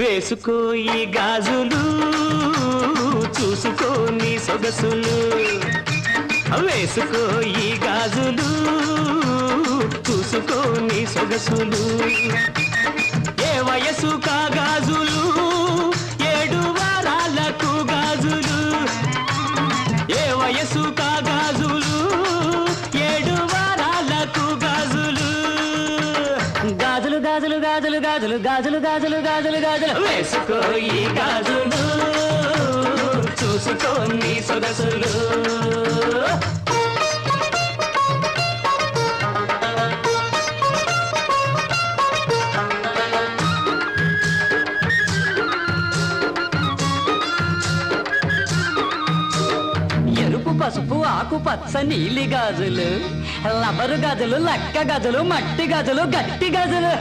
వేసుకో ఈ గాజులు చూసుకో నీ సొగసులు వేసుకో ఈ గాజులు చూసుకో నీ సొగసులు ఏ వయసు కా గాజులు 7 వారాలకు గాజులు ఏ వయసు కా గాజులు 7 వారాలకు గాజులు గాజులు గాజులు గాజులు గాజులు గాజులు గాజులు గాజులు గాజులు వేసుకో ఈ గాజులు చూసుకో నీ సొగసులు ఎరుపు పసుపు ఆకు పచ్చ నీలి గాజులు లబ్బరు గాజులు లక్క గాజులు మట్టి గాజులు గట్టి గాజులు